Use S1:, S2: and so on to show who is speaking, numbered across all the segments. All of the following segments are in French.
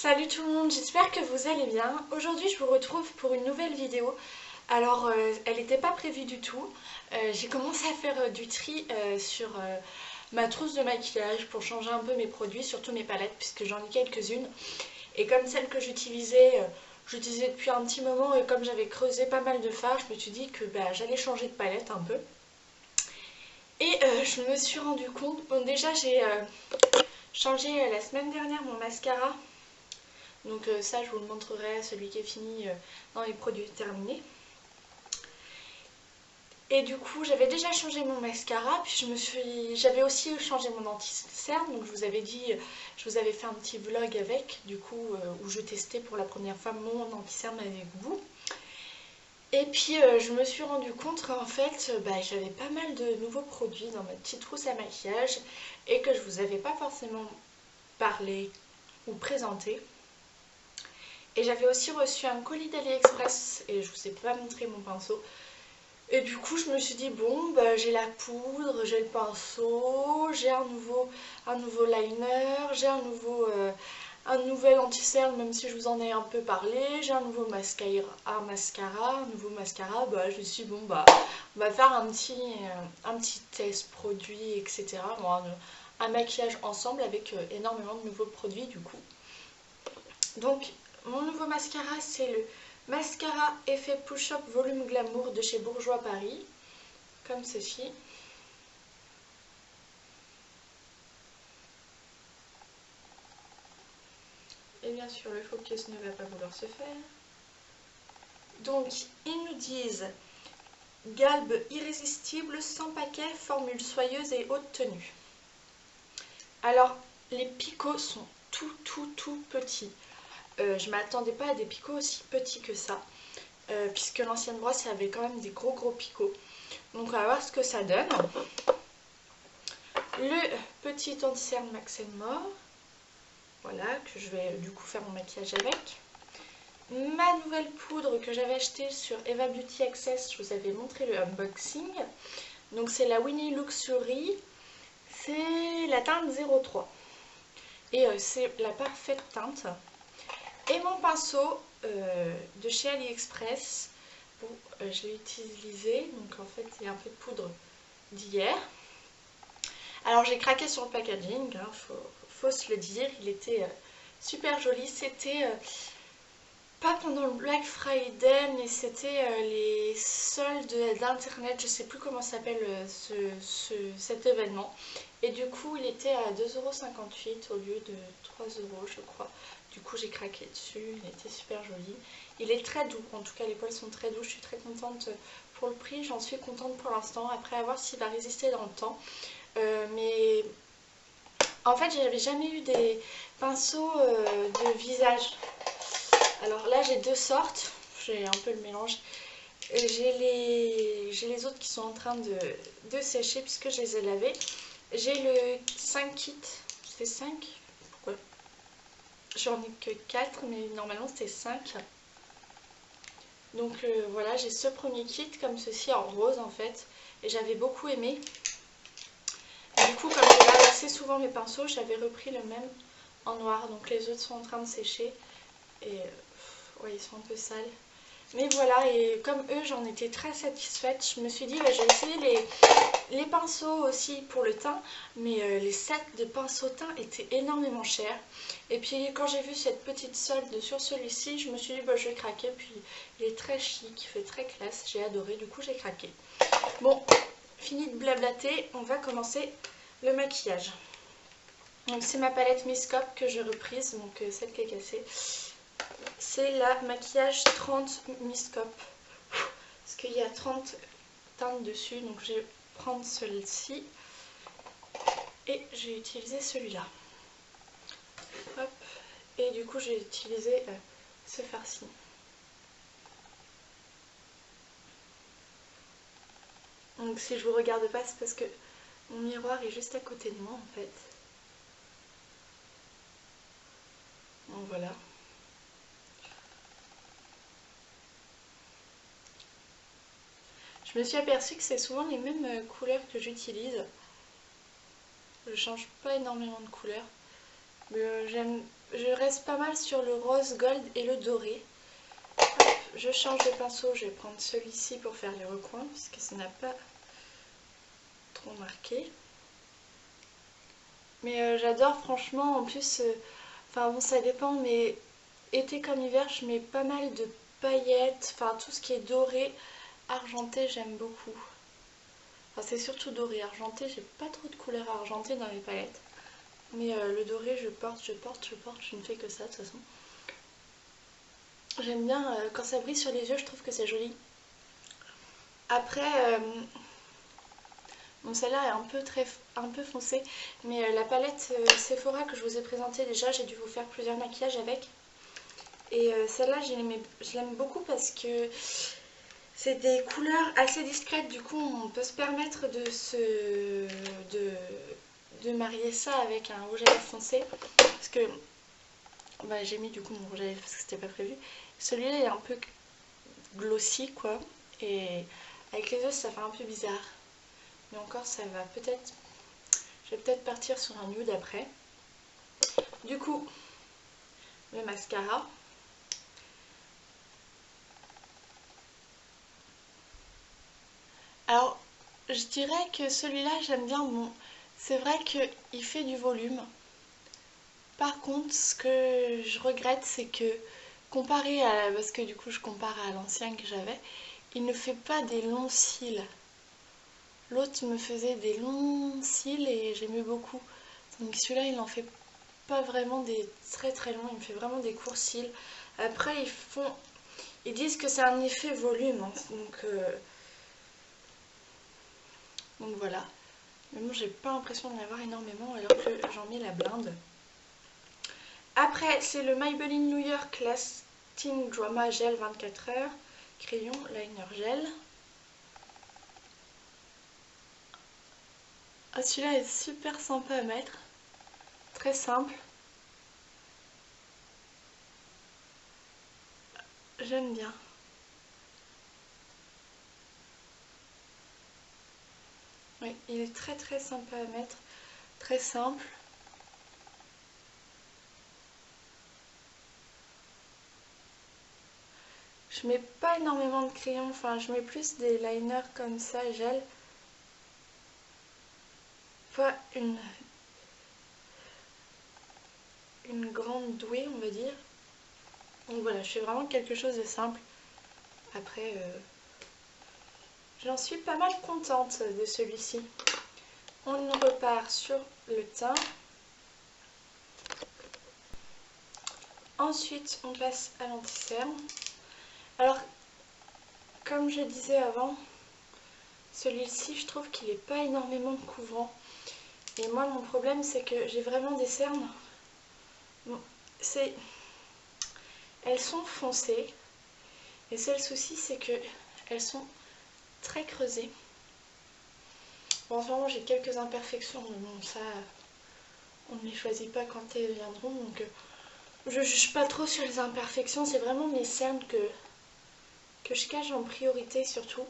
S1: Salut tout le monde, j'espère que vous allez bien. Aujourd'hui je vous retrouve pour une nouvelle vidéo. Alors elle n'était pas prévue du tout. J'ai commencé à faire du tri sur ma trousse de maquillage pour changer un peu mes produits, surtout mes palettes puisque j'en ai quelques-unes. Et comme celles que j'utilisais depuis un petit moment et comme j'avais creusé pas mal de fards, je me suis dit que j'allais changer de palette un peu. Et je me suis rendu compte, bon déjà j'ai changé la semaine dernière mon mascara. Donc ça je vous le montrerai, celui qui est fini dans les produits terminés. Et du coup j'avais déjà changé mon mascara, puis j'avais aussi changé mon anti-cerne. Donc je vous avais dit, je vous avais fait un petit vlog avec, du coup où je testais pour la première fois mon anti-cerne avec vous. Et puis je me suis rendu compte qu'en fait j'avais pas mal de nouveaux produits dans ma petite trousse à maquillage et que je vous avais pas forcément parlé ou présenté. Et j'avais aussi reçu un colis d'AliExpress et je vous ai pas montré mon pinceau. Et du coup je me suis dit bon j'ai la poudre, j'ai le pinceau, j'ai un nouveau liner, j'ai un nouvel anti-cerne même si je vous en ai un peu parlé, j'ai un nouveau mascara, je me suis dit bon on va faire un petit test produit etc. Bon, un maquillage ensemble avec énormément de nouveaux produits du coup. Donc mon nouveau mascara c'est le mascara effet push-up volume glamour de chez Bourjois Paris, comme ceci. Et bien sûr le focus ne va pas vouloir se faire. Donc ils nous disent galbe irrésistible, sans paquet, formule soyeuse et haute tenue. Alors les picots sont tout petits. Je m'attendais pas à des picots aussi petits que ça. Puisque l'ancienne brosse avait quand même des gros picots. Donc on va voir ce que ça donne. Le petit anti-cerne Max & More, voilà, que je vais du coup faire mon maquillage avec. Ma nouvelle poudre que j'avais achetée sur Eva Beauty Access, je vous avais montré le unboxing. Donc c'est la Winnie Luxury, c'est la teinte 03. Et c'est la parfaite teinte. Et mon pinceau de chez AliExpress, je l'ai utilisé, donc en fait il y a un peu de poudre d'hier. Alors j'ai craqué sur le packaging, hein, faut se le dire, il était super joli. C'était pas pendant le Black Friday, mais c'était les soldes d'internet, je sais plus comment s'appelle cet événement. Et du coup il était à 2,58 € au lieu de 3 € je crois. Du coup j'ai craqué dessus, il était super joli. Il est très doux, en tout cas les poils sont très doux, je suis très contente pour le prix, j'en suis contente pour l'instant. Après à voir s'il va résister dans le temps. Mais en fait j'avais jamais eu des pinceaux de visage. Alors là j'ai deux sortes, j'ai un peu le mélange. J'ai les autres qui sont en train de sécher puisque je les ai lavés. J'ai le 5 kit, c'est 5? Pourquoi? J'en ai que 4 mais normalement c'était 5. Donc voilà, j'ai ce premier kit comme ceci en rose en fait. Et j'avais beaucoup aimé. Du coup, comme je lave assez souvent mes pinceaux, j'avais repris le même en noir. Donc les autres sont en train de sécher. Et ouais, ils sont un peu sales. Mais voilà, et comme eux, j'en étais très satisfaite. Je me suis dit, je vais essayer les pinceaux aussi pour le teint. Mais les sets de pinceaux teint étaient énormément chers. Et puis quand j'ai vu cette petite solde sur celui-ci, je me suis dit, je vais craquer. Puis il est très chic, il fait très classe. J'ai adoré, du coup j'ai craqué. Bon, fini de blablater, on va commencer le maquillage. Donc c'est ma palette Miss Cop que j'ai reprise, donc celle qui est cassée. C'est la maquillage 30 Miss Cop. Parce qu'il y a 30 teintes dessus, donc je vais prendre celle-ci. Et j'ai utilisé celui-là. Hop. Et du coup j'ai utilisé ce farci. Donc si je vous regarde pas, c'est parce que mon miroir est juste à côté de moi en fait. Donc voilà. Je me suis aperçue que c'est souvent les mêmes couleurs que j'utilise. Je change pas énormément de couleurs. Mais j'aime je reste pas mal sur le rose gold et le doré. Hop, je change de pinceau, je vais prendre celui-ci pour faire les recoins puisque ça n'a pas trop marqué. Mais j'adore franchement, en plus, enfin bon ça dépend, mais été comme hiver je mets pas mal de paillettes, enfin tout ce qui est doré, argenté j'aime beaucoup. Enfin c'est surtout doré, argenté, j'ai pas trop de couleurs argentées dans les palettes. Mais le doré je porte, je ne fais que ça de toute façon. J'aime bien quand ça brille sur les yeux, je trouve que c'est joli. Après, bon celle-là est un peu foncée, mais la palette Sephora que je vous ai présentée déjà, j'ai dû vous faire plusieurs maquillages avec. Et celle-là je l'aime beaucoup parce que c'est des couleurs assez discrètes, du coup on peut se permettre de marier ça avec un rouge à lèvres foncé. Parce que bah, j'ai mis du coup mon rouge à lèvres parce que c'était pas prévu. Celui-là est un peu glossy quoi, et avec les yeux ça fait un peu bizarre. Mais encore ça va peut-être, je vais peut-être partir sur un nude après. Du coup, le mascara. Alors, je dirais que celui-là, j'aime bien. Bon, c'est vrai qu'il fait du volume. Par contre, ce que je regrette, c'est que comparé à... Parce que du coup, je compare à l'ancien que j'avais, il ne fait pas des longs cils. L'autre me faisait des longs cils et j'aimais beaucoup. Donc celui-là, il n'en fait pas vraiment des très très longs, il me fait vraiment des courts cils. Après, ils disent que c'est un effet volume, hein, donc voilà. Mais moi, j'ai pas l'impression d'en avoir énormément alors que j'en mets la blinde. Après, c'est le Maybelline New York Lasting Drama Gel 24 heures. Crayon, liner gel. Ah, celui-là est super sympa à mettre. Très simple. J'aime bien. Oui, il est très très sympa à mettre. Très simple. Je mets pas énormément de crayons, enfin je mets plus des liners comme ça, gel. Pas une grande douée on va dire. Donc voilà, je fais vraiment quelque chose de simple. Après, j'en suis pas mal contente de celui-ci. On repart sur le teint. Ensuite, on passe à l'anti-cerne. Alors, comme je disais avant, celui-ci, je trouve qu'il n'est pas énormément couvrant. Et moi, mon problème, c'est que j'ai vraiment des cernes. Bon, elles sont foncées. Et c'est le souci, c'est que elles sont très creusées. Bon, en ce moment, j'ai quelques imperfections, mais bon, ça, on ne les choisit pas quand elles viendront. Donc, je juge pas trop sur les imperfections. C'est vraiment mes cernes que je cache en priorité, surtout.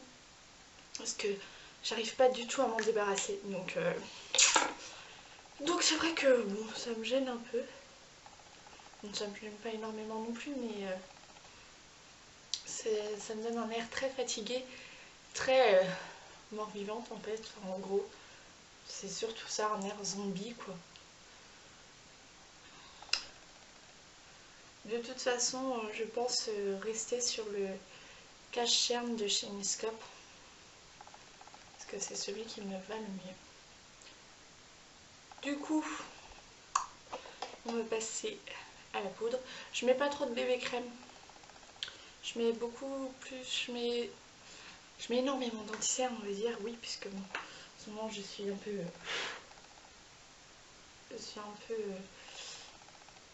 S1: Parce que j'arrive pas du tout à m'en débarrasser. Donc c'est vrai que bon, ça me gêne un peu. Donc, ça me gêne pas énormément non plus, mais ça me donne un air très fatigué, très mort-vivante en fait. Enfin, en gros, c'est surtout ça, un air zombie quoi. De toute façon, je pense rester sur le cache-cerne de chez Miscope. Parce que c'est celui qui me va le mieux. Du coup, on va passer à la poudre. Je mets pas trop de bébé crème. Je mets beaucoup plus, je mets énormément d'anti-cerne, on va dire, oui, puisque bon, en ce moment je suis un peu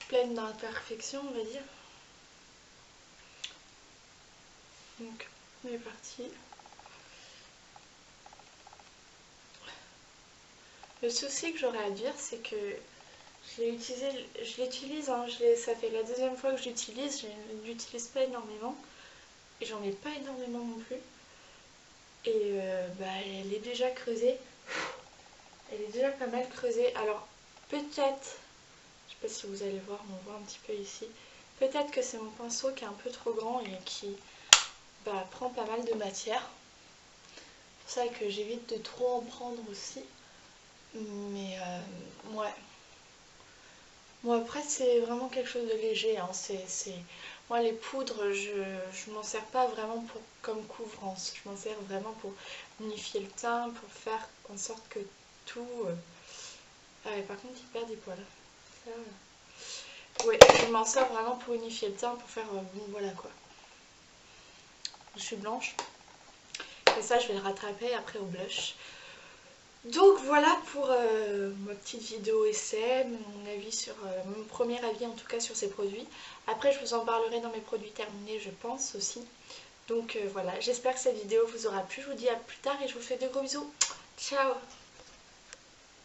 S1: pleine d'imperfections, on va dire. Donc, on est parti. Le souci que j'aurais à dire, c'est que je l'utilise, hein, ça fait la deuxième fois que je l'utilise, je ne l'utilise pas énormément. Et j'en ai pas énormément non plus. Et bah, elle est déjà creusée. Elle est déjà pas mal creusée. Alors peut-être, je sais pas si vous allez voir, on voit un petit peu ici. Peut-être que c'est mon pinceau qui est un peu trop grand et qui prend pas mal de matière. C'est pour ça que j'évite de trop en prendre aussi. Mais ouais. Bon après c'est vraiment quelque chose de léger. Hein. Moi les poudres, je m'en sers pas vraiment comme couvrance. Je m'en sers vraiment pour unifier le teint, pour faire en sorte que tout... Ah ouais, par contre il perd des poils. Ça, ouais, je m'en sers vraiment pour unifier le teint, pour faire... bon voilà quoi. Je suis blanche. Et ça je vais le rattraper après au blush. Donc voilà pour ma petite vidéo essai, mon avis sur mon premier avis en tout cas sur ces produits. Après je vous en parlerai dans mes produits terminés je pense aussi. Donc voilà, j'espère que cette vidéo vous aura plu. Je vous dis à plus tard et je vous fais de gros bisous. Ciao!